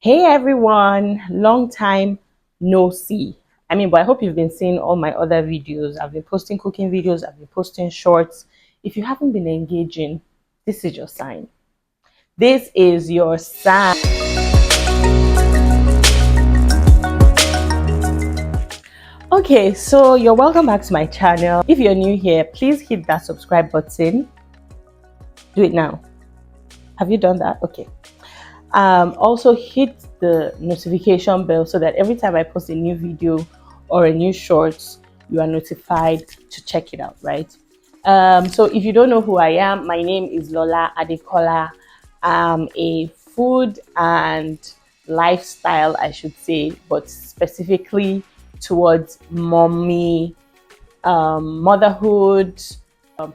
Hey everyone, long time no see. But I hope you've been seeing all my other videos. I've been posting cooking videos, I've been posting shorts. If you haven't been engaging, this is your sign. This is your sign. Okay, so you're welcome back to my channel. If you're new here, please hit that subscribe button. Do it now. Have you done that? Okay. Also hit the notification bell so that every time I post a new video or a new shorts, you are notified to check it out, right? So if you don't know who I am, my name is Lola Adekola. I'm a food and lifestyle, I should say, but specifically towards mommy, motherhood,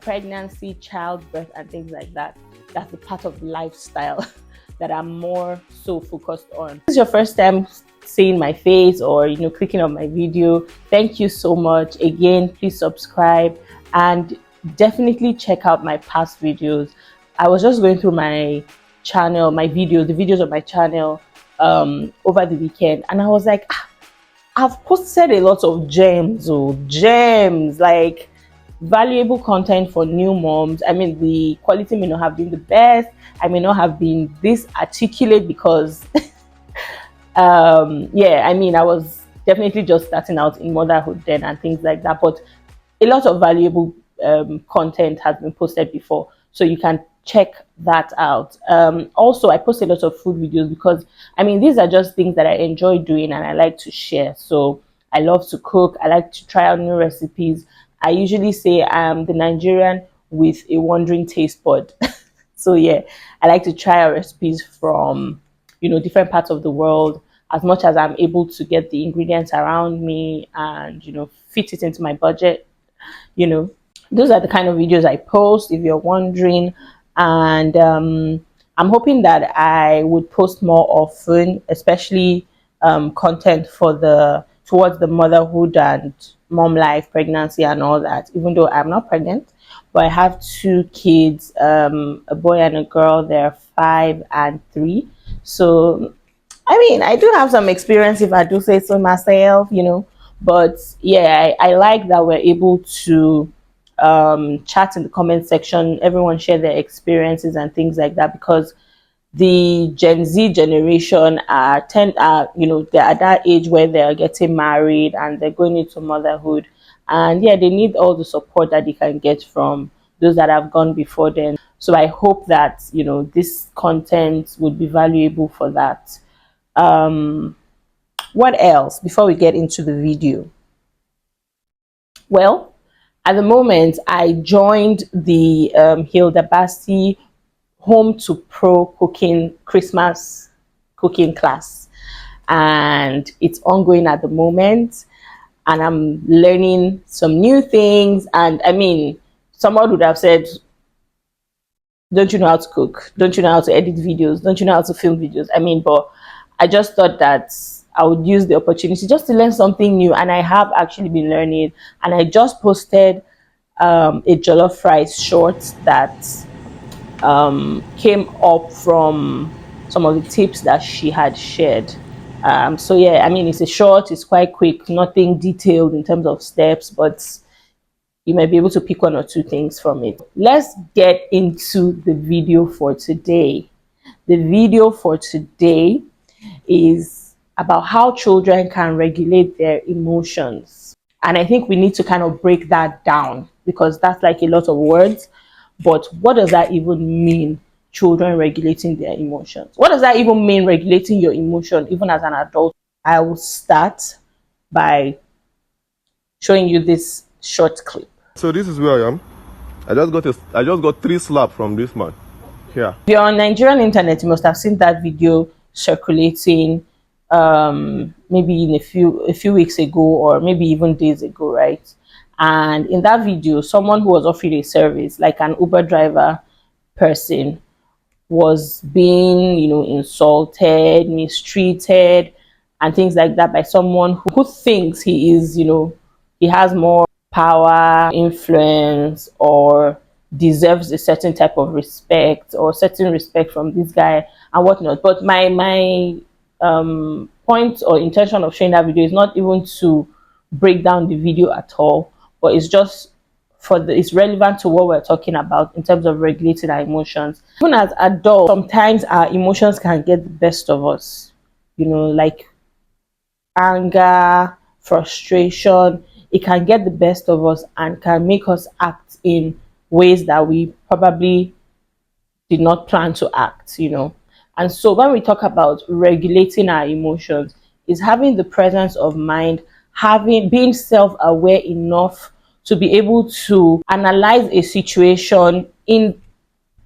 pregnancy, childbirth, and things like that. That's the part of lifestyle that I'm more so focused on. If this is your first time seeing my face or clicking on my video, thank you so much. Again, please subscribe and definitely check out my past videos. I was just going through my channel, the videos of my channel over the weekend, and I was like, I've posted a lot of gems, like valuable content for new moms. The quality may not have been the best. I may not have been this articulate because, I was definitely just starting out in motherhood then and things like that. But a lot of valuable content has been posted before, so you can check that out. Also, I post a lot of food videos because these are just things that I enjoy doing and I like to share. So I love to cook, I like to try out new recipes. I usually say I'm the Nigerian with a wandering taste bud. So yeah, I like to try out recipes from different parts of the world as much as I'm able to get the ingredients around me and fit it into my budget. Those are the kind of videos I post, if you're wondering. And I'm hoping that I would post more often, especially content for towards the motherhood and mom life, pregnancy and all that, even though I'm not pregnant. But I have two kids, a boy and a girl. They're 5 and 3. So I do have some experience, if I do say so myself, but yeah, I like that we're able to chat in the comment section. Everyone share their experiences and things like that, because the Gen Z generation they're at that age where they're getting married and they're going into motherhood, and yeah, they need all the support that they can get from those that have gone before them. So I hope that this content would be valuable for that. What else before we get into the video? Well, at the moment, I joined the Hilda Basti Home to Pro cooking Christmas cooking class, and it's ongoing at the moment, and I'm learning some new things. And someone would have said, don't you know how to cook? Don't you know how to edit videos? Don't you know how to film videos? But I just thought that I would use the opportunity just to learn something new, and I have actually been learning. And I just posted a jollof rice short that came up from some of the tips that she had shared. So yeah, it's a short, it's quite quick, nothing detailed in terms of steps, but you might be able to pick one or two things from it. Let's get into the video for today. The video for today is about how children can regulate their emotions. And I think we need to kind of break that down, because that's like a lot of words. But what does that even mean, children regulating their emotions? What does that even mean, regulating your emotion, even as an adult? I will start by showing you this short clip. So this is where I am. I just got 3 slaps from this man. Here. If you're on Nigerian internet, you must have seen that video circulating maybe in a few weeks ago, or maybe even days ago, right? And in that video, someone who was offering a service, like an Uber driver person, was being insulted, mistreated and things like that by someone who thinks he is he has more power, influence, or deserves a certain type of respect or certain respect from this guy and whatnot. But my point or intention of showing that video is not even to break down the video at all, but it's just it's relevant to what we're talking about in terms of regulating our emotions. Even as adults, sometimes our emotions can get the best of us, like anger, frustration. It can get the best of us and can make us act in ways that we probably did not plan to act. And so when we talk about regulating our emotions, is having the presence of mind, being self-aware enough to be able to analyze a situation in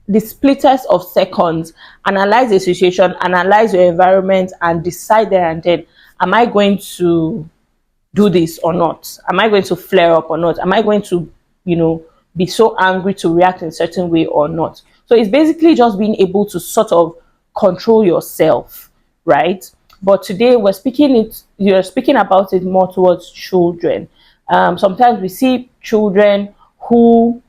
the splitters of seconds, analyze a situation, analyze your environment, and decide there and then, am I going to do this or not? Am I going to flare up or not? Am I going to, be so angry to react in a certain way or not? So it's basically just being able to sort of control yourself, right? But today you're speaking about it more towards children. Sometimes we see children who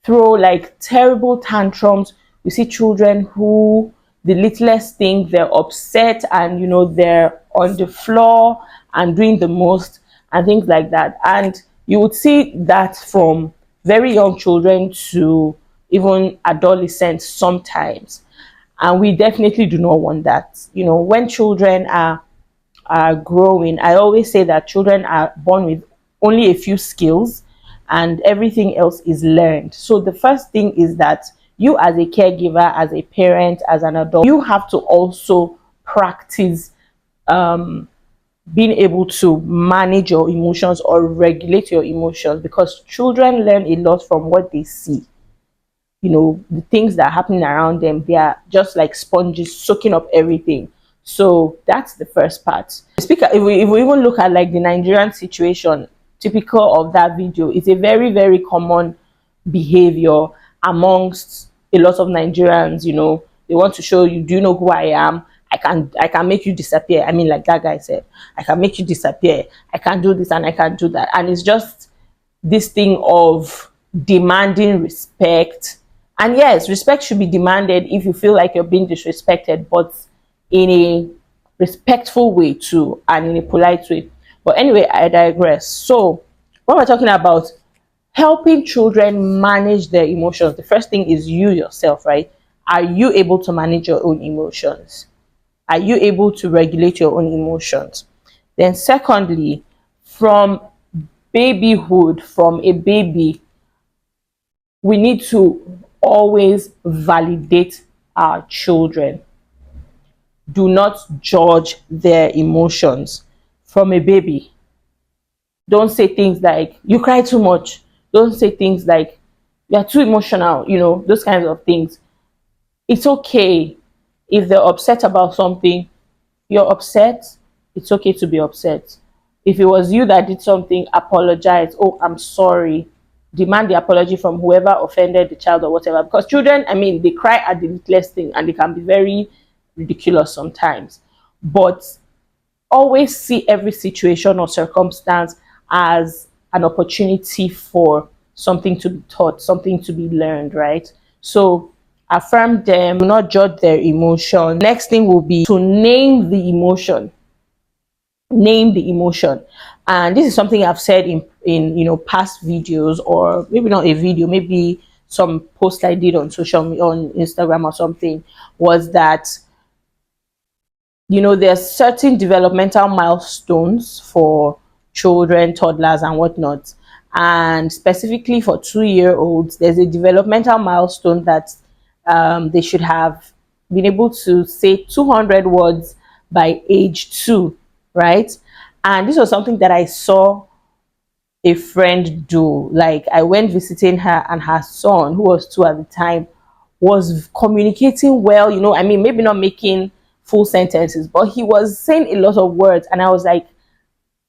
throw like terrible tantrums. We see children who the littlest thing they're upset and they're on the floor and doing the most and things like that. And you would see that from very young children to even adolescents sometimes. And we definitely do not want that. When children are growing, I always say that children are born with only a few skills and everything else is learned. So the first thing is that you, as a caregiver, as a parent, as an adult, you have to also practice being able to manage your emotions or regulate your emotions, because children learn a lot from what they see. The things that are happening around them, they are just like sponges soaking up everything. So that's the first part. If we even look at like the Nigerian situation, typical of that video, it's a very, very common behavior amongst a lot of Nigerians. They want to show you, do you know who I am? I can make you disappear. I mean, like that guy said, I can make you disappear. I can do this and I can do that. And it's just this thing of demanding respect. And yes, respect should be demanded if you feel like you're being disrespected, but in a respectful way too, and in a polite way. But anyway, I digress. So when we're talking about helping children manage their emotions, the first thing is you yourself, right? Are you able to manage your own emotions? Are you able to regulate your own emotions? Then secondly, from babyhood, from a baby, we need to always validate our children. Do not judge their emotions from a baby. Don't say things like, you cry too much. Don't say things like, you're too emotional, those kinds of things. It's okay if they're upset about something. You're upset, it's okay to be upset. If it was you that did something, apologize. Oh, I'm sorry. Demand the apology from whoever offended the child or whatever. Because children, I mean, they cry at the littlest thing and they can be very ridiculous sometimes. But always see every situation or circumstance as an opportunity for something to be taught, something to be learned, right? So affirm them, do not judge their emotion. Next thing will be to name the emotion. Name the emotion. And this is something I've said in past videos, or maybe not a video, maybe some post I did on social media, on Instagram or something, was that there's certain developmental milestones for children, toddlers, and whatnot. And specifically for 2-year-olds, there's a developmental milestone that they should have been able to say 200 words by age 2, right? And this was something that I saw a friend do. Like, I went visiting her, and her son, who was 2 at the time, was communicating well. I mean, maybe not making full sentences, but he was saying a lot of words. And I was like,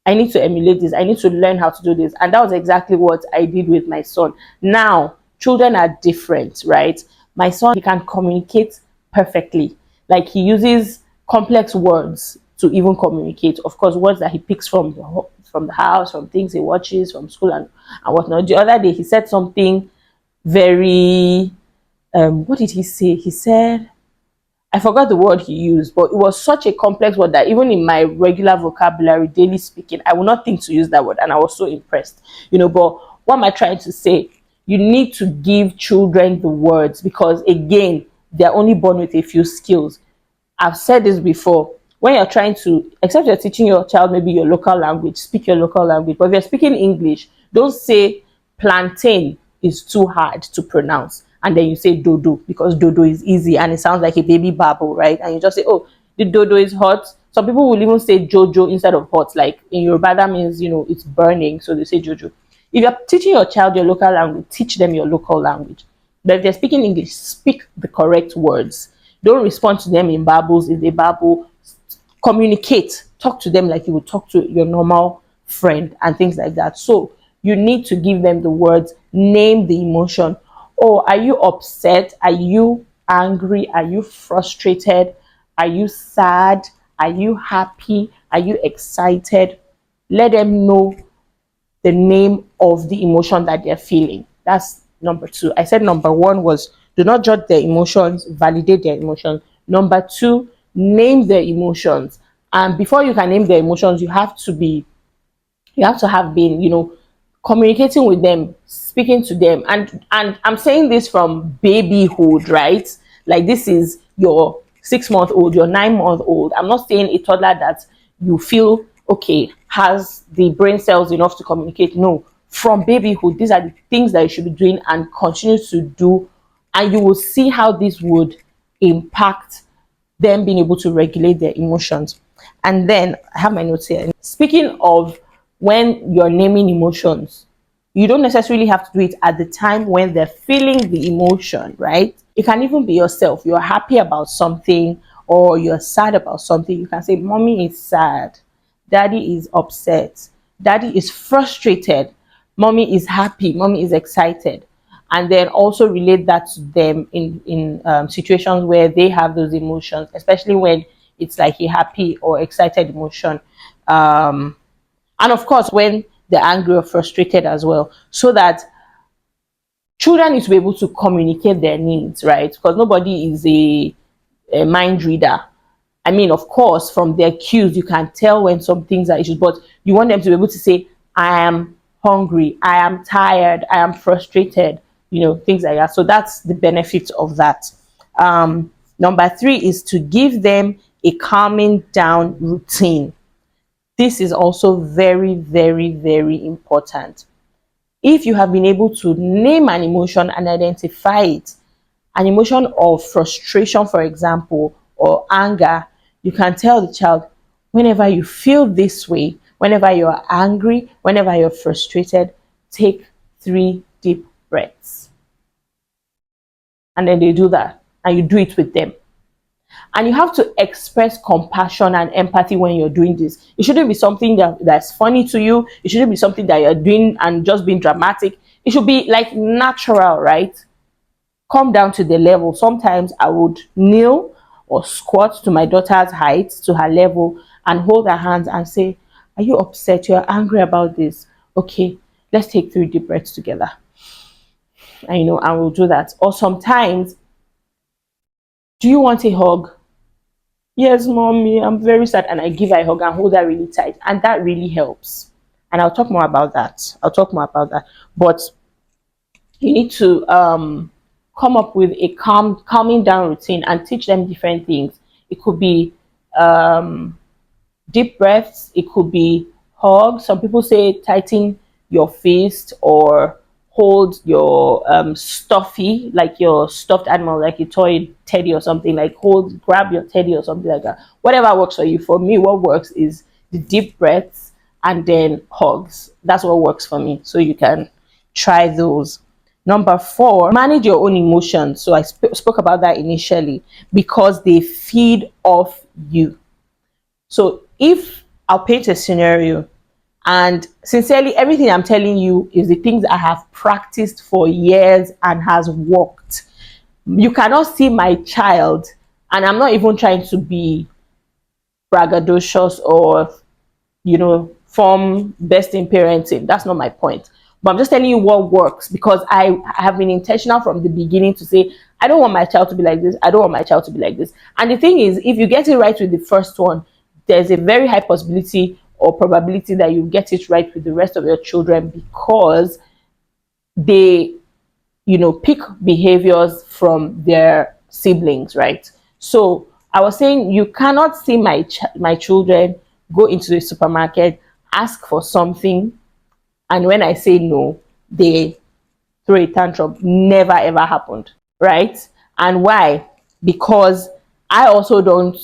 I need to emulate this. I need to learn how to do this. And that was exactly what I did with my son. Now, children are different, right? My son, he can communicate perfectly. Like, he uses complex words to even communicate. Of course, words that he picks from the house, from things he watches, from school and whatnot. The other day, he said something very, what did he say? He said, I forgot the word he used, but it was such a complex word that even in my regular vocabulary, daily speaking, I would not think to use that word. And I was so impressed, But what am I trying to say? You need to give children the words because, again, they're only born with a few skills. I've said this before. When you're trying to, except you're teaching your child maybe your local language, speak your local language. But if you're speaking English, don't say plantain is too hard to pronounce. And then you say dodo because dodo is easy and it sounds like a baby babble, right? And you just say, oh, the dodo is hot. Some people will even say jojo instead of hot. Like in Yoruba, that means, it's burning. So they say jojo. If you're teaching your child your local language, teach them your local language. But if they're speaking English, speak the correct words. Don't respond to them in babbles. If they babble, communicate. Talk to them like you would talk to your normal friend and things like that. So you need to give them the words, name the emotion. Oh, are you upset? Are you angry? Are you frustrated? Are you sad? Are you happy? Are you excited? Let them know the name of the emotion that they're feeling. That's number two. I said number one was do not judge their emotions, validate their emotions. Number two, name their emotions. And before you can name their emotions, you have to have been, communicating with them, speaking to them. And I'm saying this from babyhood, right? Like this is your 6 month old, your 9 month old. I'm not saying a toddler that you feel okay has the brain cells enough to communicate. No, from babyhood, these are the things that you should be doing and continue to do, and you will see how this would impact them being able to regulate their emotions. And then I have my notes here. Speaking of when you're naming emotions, you don't necessarily have to do it at the time when they're feeling the emotion, right? It can even be yourself. You're happy about something or you're sad about something. You can say, Mommy is sad. Daddy is upset. Daddy is frustrated. Mommy is happy. Mommy is excited. And then also relate that to them in situations where they have those emotions, especially when it's like a happy or excited emotion. And of course, when they're angry or frustrated as well, so that children need to be able to communicate their needs, right? Because nobody is a mind reader. I mean, of course, from their cues, you can tell when some things are issues, but you want them to be able to say, I am hungry, I am tired, I am frustrated, things like that. So that's the benefit of that. Number three is to give them a calming down routine. This is also very, very, very important. If you have been able to name an emotion and identify it, an emotion of frustration, for example, or anger, you can tell the child, whenever you feel this way, whenever you're angry, whenever you're frustrated, take 3 deep breaths. And then they do that, and you do it with them. And you have to express compassion and empathy when you're doing this. It shouldn't be something that's funny to you. It shouldn't be something that you're doing and just being dramatic. It should be like natural, right? Come down to the level. Sometimes I would kneel or squat to my daughter's height, to her level, and hold her hands and say, are you upset? You're angry about this. Okay, let's take 3 deep breaths together. And and we'll do that. Or sometimes, do you want a hug? Yes, mommy, I'm very sad. And I give her a hug and hold her really tight. And that really helps. And I'll talk more about that. But you need to come up with a calming down routine and teach them different things. It could be deep breaths. It could be hugs. Some people say tighten your fist or hold your stuffy, like your stuffed animal, like a toy teddy or something, like grab your teddy or something like that. Whatever works for you. For me, what works is the deep breaths and then hugs. That's what works for me. So you can try those. Number 4, manage your own emotions. So I spoke about that initially because they feed off you. So if I'll paint a scenario, and sincerely, everything I'm telling you is the things I have practiced for years and has worked. You cannot see my child, and I'm not even trying to be braggadocious or, form best in parenting. That's not my point. But I'm just telling you what works, because I have been intentional from the beginning to say, I don't want my child to be like this. I don't want my child to be like this. And the thing is, if you get it right with the first one, there's a very high possibility or probability that you get it right with the rest of your children, because they, pick behaviors from their siblings, right? So I was saying, you cannot see my children go into the supermarket, ask for something, and when I say no, they throw a tantrum. Never ever happened, right? And why? Because I also don't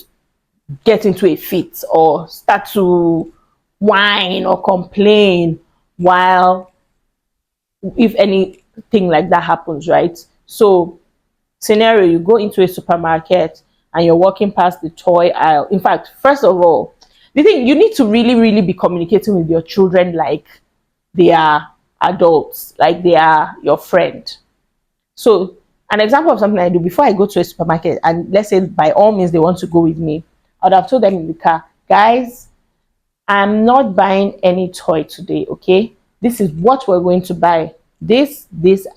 get into a fit or start to whine or complain while, if anything like that happens, right? So, scenario, you go into a supermarket and you're walking past the toy aisle. In fact, first of all, the thing, you need to really, really be communicating with your children like they are adults, like they are your friend. So, an example of something I do: before I go to a supermarket, and let's say by all means they want to go with me, I would have told them in the car, guys, I'm not buying any toy today, okay? This is what we're going to buy: this,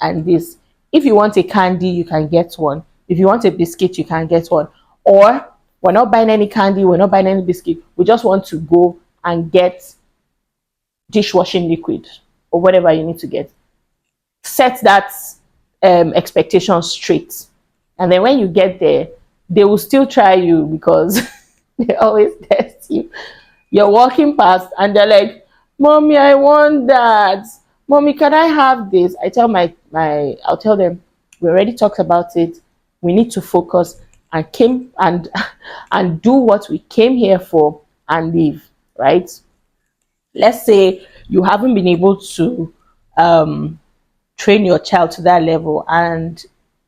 and this. If you want a candy, you can get one. If you want a biscuit, you can get one. Or, we're not buying any candy, we're not buying any biscuit. We just want to go and get dishwashing liquid or whatever you need to get. Set that expectation straight. And then when you get there, they will still try you, because they always test you. You're walking past and they're like, Mommy, I want that. Mommy, can I have this? I'll tell them, we already talked about it. We need to focus and came and do what we came here for and leave, right? Let's say you haven't been able to train your child to that level, and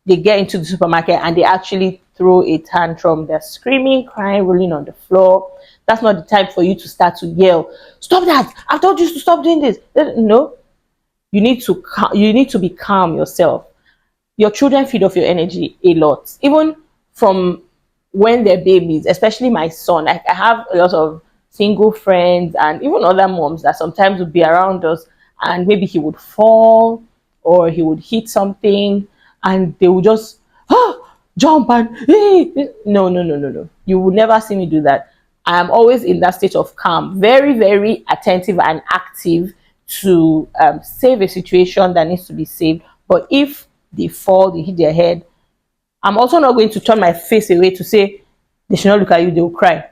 they get into the supermarket and they actually throw a tantrum. They're screaming, crying, rolling on the floor. That's not the time for you to start to yell, stop that, I've told you to stop doing this. No, you need to be calm yourself. Your children feed off your energy a lot, even from when they're babies. Especially my son, I have a lot of single friends and even other moms that sometimes would be around us, and maybe he would fall or he would hit something, and they would just jump and no, no, no, no, no. You would never see me do that. I am always in that state of calm, very, very attentive and active to save a situation that needs to be saved. But if they fall, they hit their head, I'm also not going to turn my face away to say they should not look at you, they will cry.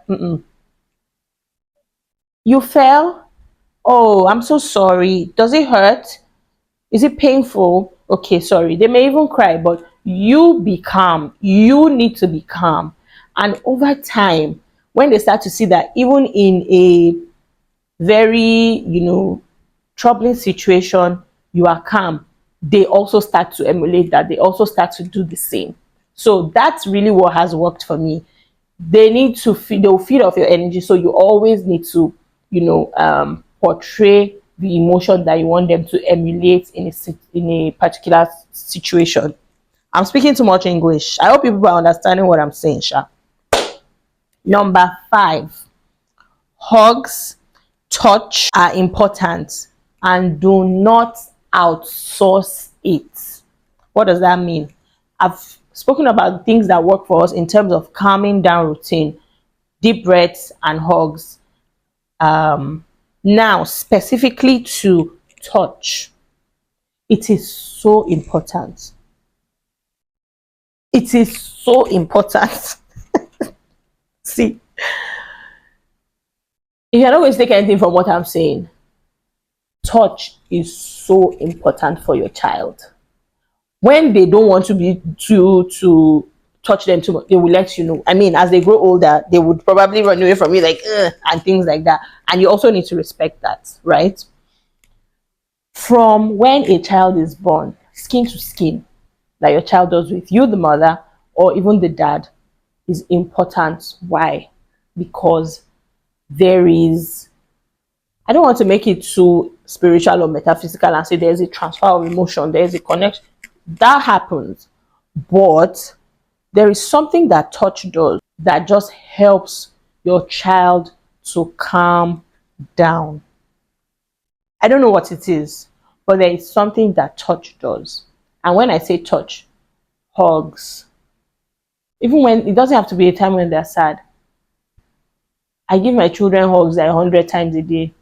You fell? Oh, I'm so sorry. Does it hurt? Is it painful? Okay, sorry. They may even cry, but you be calm. You need to be calm. And over time, when they start to see that even in a very, troubling situation, you are calm, they also start to emulate that. They also start to do the same. So that's really what has worked for me. They'll feed off your energy. So you always need to, portray the emotion that you want them to emulate in a particular situation. I'm speaking too much English. I hope people are understanding what I'm saying, Sha. Number 5, hugs, touch are important, and do not outsource it. What does that mean? I've spoken about things that work for us in terms of calming down routine, deep breaths, and hugs. Now, specifically to touch, it is so important. It is so important. See, if you're not going to take anything from what I'm saying, touch is so important for your child. When they don't want to be to touch them too much, they will let you know. I mean, as they grow older, they would probably run away from you, like and things like that. And you also need to respect that, right? From when a child is born, skin to skin, that your child does with you, the mother, or even the dad, is important. Why? Because there is, I don't want to make it too spiritual or metaphysical and say there's a transfer of emotion, there's a connection. That happens. But there is something that touch does that just helps your child to calm down. I don't know what it is, But there is something that touch does. And when I say touch, hugs. Even when it doesn't have to be a time when they're sad. I give my children hugs like 100 times a day.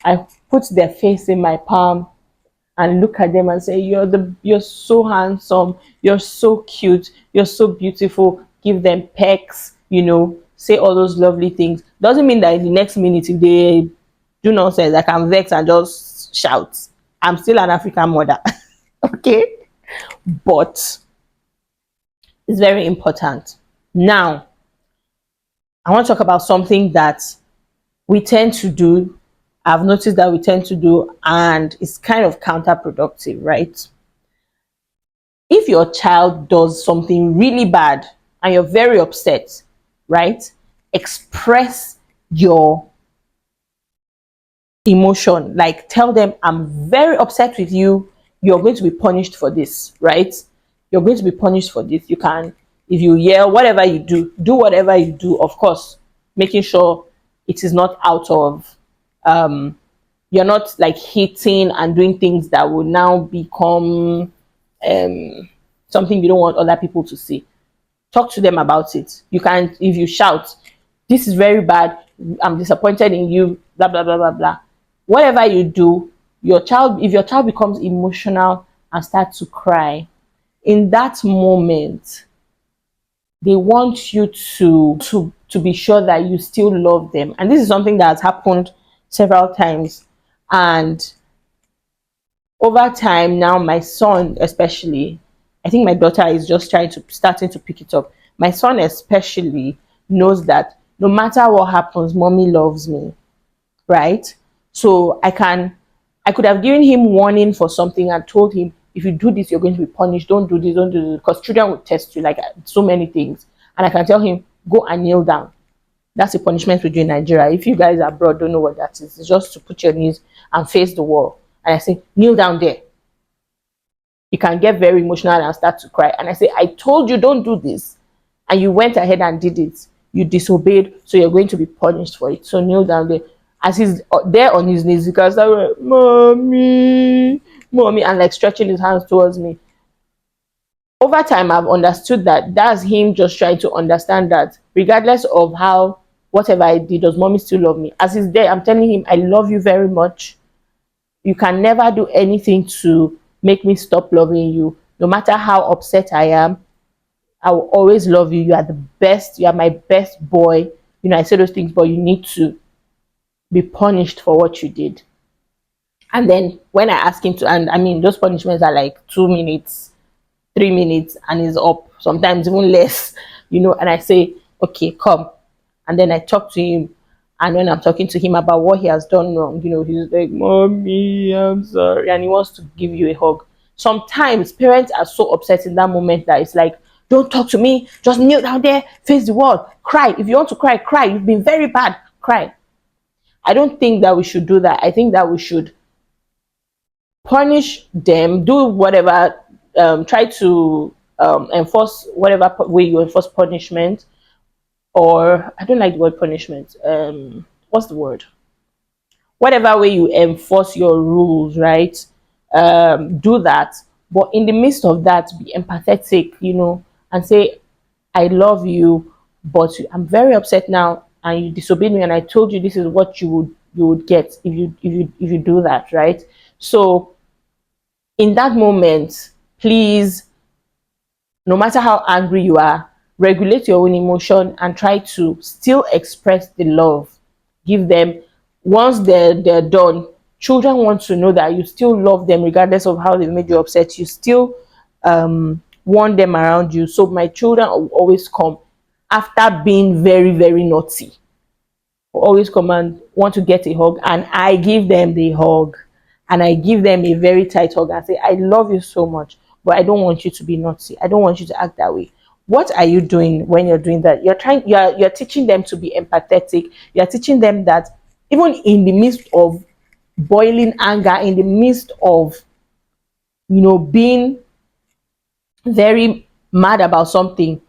I put their face in my palm and look at them and say, you're so handsome, you're so cute, you're so beautiful. Give them pecks, say all those lovely things. Doesn't mean that in the next minute if they do nonsense, I can vex and just shout. I'm still an African mother. Okay? But it's very important. Now, I want to talk about something that we tend to do. I've noticed that we tend to do, and it's kind of counterproductive, right? If your child does something really bad and you're very upset, right? Express your emotion. Like, tell them, I'm very upset with you. You're going to be punished for this, right? You're going to be punished for this. You can, if you yell, whatever you do whatever you do, of course, making sure it is not out of, you're not like hitting and doing things that will now become something you don't want other people to see. Talk to them about it. You can, if you shout, this is very bad, I'm disappointed in you, blah blah blah blah blah. Whatever you do, if your child becomes emotional and starts to cry, in that moment, they want you to be sure that you still love them. And this is something that has happened several times. And over time now, my son especially, I think my daughter is just starting to pick it up. My son especially knows that no matter what happens, mommy loves me, right? So I could have given him warning for something and told him, if you do this, you're going to be punished. Don't do this, don't do this. Because children will test you like so many things. And I can tell him, go and kneel down. That's a punishment we do in Nigeria. If you guys abroad don't know what that is, it's just to put your knees and face the wall. And I say, kneel down there. You can get very emotional and start to cry. And I say, I told you don't do this. And you went ahead and did it. You disobeyed, so you're going to be punished for it. So kneel down there. As he's there on his knees, he can start, mommy, mommy, and like stretching his hands towards me. Over time, I've understood that that's him just trying to understand that regardless of how, whatever I did, does mommy still love me? As he's there, I'm telling him, I love you very much. You can never do anything to make me stop loving you. No matter how upset I am, I will always love you. You are the best. You are my best boy. I say those things, but you need to be punished for what you did. And then when I ask him to, and I mean, those punishments are like 2 minutes, 3 minutes, and he's up, sometimes even less, and I say, okay, come. And then I talk to him. And when I'm talking to him about what he has done wrong, he's like, mommy, I'm sorry. And he wants to give you a hug. Sometimes parents are so upset in that moment that it's like, don't talk to me. Just kneel down there, face the wall, cry. If you want to cry, cry. You've been very bad, cry. I don't think that we should do that. I think that we should punish them, do whatever, try to enforce whatever way you enforce punishment. Or I don't like the word punishment. What's the word? Whatever way you enforce your rules, right? Do that. But in the midst of that, be empathetic, and say, I love you, but I'm very upset now, and you disobeyed me, and I told you this is what you would get if you do that, right? So in that moment, please, no matter how angry you are, regulate your own emotion and try to still express the love. Give them, once they're done, children want to know that you still love them regardless of how they made you upset. You still want them around you. So my children will always come after being very, very naughty. Will always come and want to get a hug, and I give them the hug, and I give them a very tight hug and say, I love you so much, but I don't want you to be naughty. I don't want you to act that way. What are you doing when you're doing that? You're teaching them to be empathetic. You're teaching them that even in the midst of boiling anger, in the midst of being very mad about something,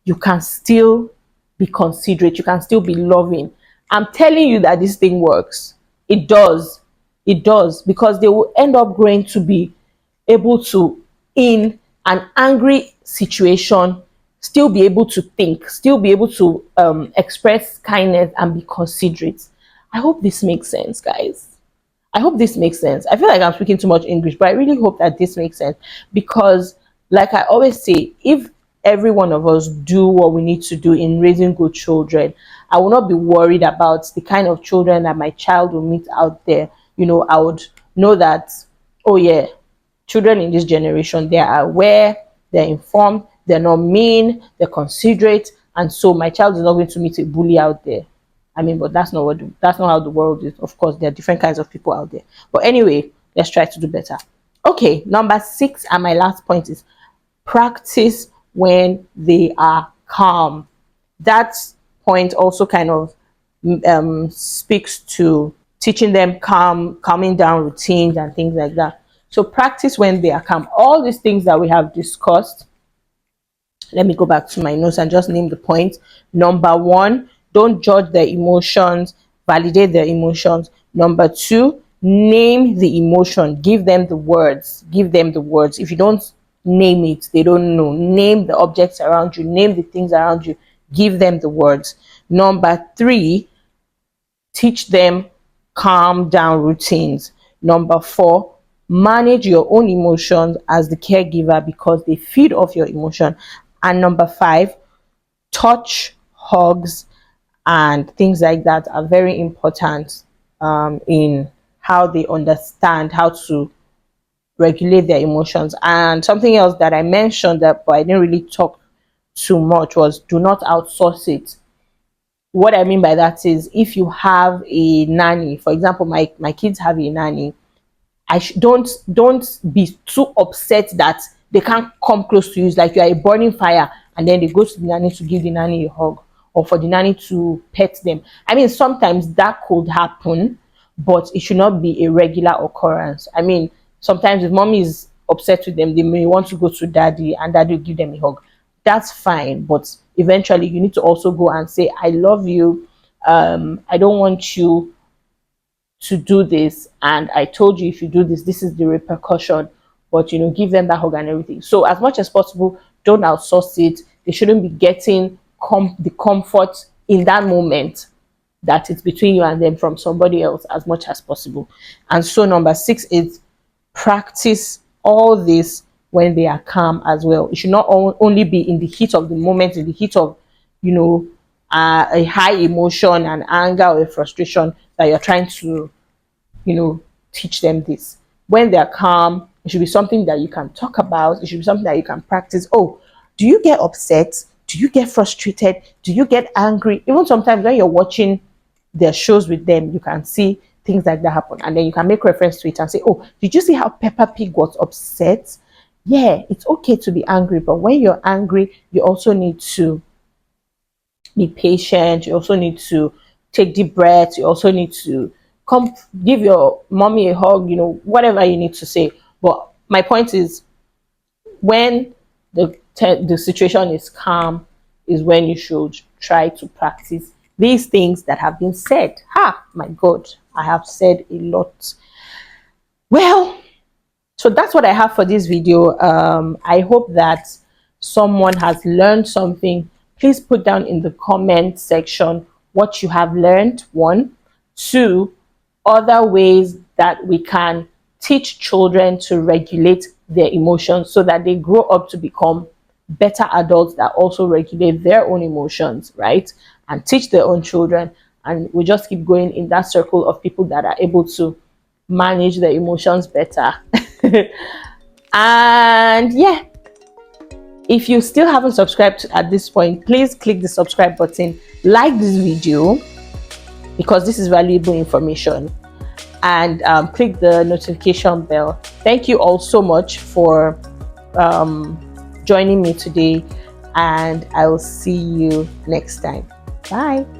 you can still be considerate. You can still be loving. I'm telling you that this thing works. It does. It does, because they will end up growing to be able to, in an angry situation, still be able to think, still be able to express kindness and be considerate. I hope this makes sense, guys. I hope this makes sense. I feel like I'm speaking too much English, but I really hope that this makes sense, because, like I always say, if every one of us do what we need to do in raising good children, I will not be worried about the kind of children that my child will meet out there. I would know that, oh yeah, children in this generation, they are aware, they're informed, they're not mean, they're considerate, and so my child is not going to meet a bully out there. I mean, but that's not how the world is. Of course, there are different kinds of people out there. But anyway, let's try to do better. Okay, number 6, and my last point is practice when they are calm. That point also kind of speaks to teaching them calming down routines and things like that. So practice when they are calm. All these things that we have discussed, let me go back to my notes and just name the points. Number 1, don't judge their emotions, validate their emotions. Number 2, name the emotion, give them the words. If you don't name it, they don't know. Name the objects around you, name the things around you, give them the words. Number 3, teach them calm down routines. Number 4, manage your own emotions as the caregiver, because they feed off your emotion. And number 5, touch, hugs, and things like that are very important in how they understand how to regulate their emotions. And something else that I mentioned, that but I didn't really talk too much, was do not outsource it. What I mean by that is, if you have a nanny, for example, my kids have a nanny, don't be too upset that they can't come close to you. It's like you are a burning fire, and then they go to the nanny to give the nanny a hug, or for the nanny to pet them. I mean, sometimes that could happen, but it should not be a regular occurrence. I mean, sometimes if mommy is upset with them, they may want to go to daddy, and daddy will give them a hug. That's fine, but eventually you need to also go and say, I love you. I don't want you to do this, and I told you, if you do this, this is the repercussion. But give them that hug and everything. So as much as possible, don't outsource it. They shouldn't be getting the comfort in that moment that it's between you and them from somebody else, as much as possible. And so number 6 is practice all this when they are calm as well. It should not only be in the heat of the moment, in the heat of a high emotion and anger or a frustration, that you're trying to teach them this. When they're calm, it should be something that you can talk about. It should be something that you can practice. Oh, do you get upset? Do you get frustrated? Do you get angry? Even sometimes when you're watching their shows with them, you can see things like that happen, and then you can make reference to it and say, oh, did you see how Peppa Pig was upset? Yeah, it's okay to be angry, but when you're angry, you also need to be patient. You also need to take deep breaths. You also need to come give your mommy a hug, whatever you need to say. But my point is, when the situation is calm, is when you should try to practice these things that have been said. My God, I have said a lot. Well, so that's what I have for this video. I hope that someone has learned something. Please put down in the comment section what you have learned. 1, 2, other ways that we can teach children to regulate their emotions, so that they grow up to become better adults that also regulate their own emotions, right? And teach their own children. And we just keep going in that circle of people that are able to manage their emotions better. And yeah, if you still haven't subscribed at this point, please click the subscribe button, like this video, because this is valuable information, and click the notification bell. Thank you all so much for joining me today, and I will see you next time. Bye.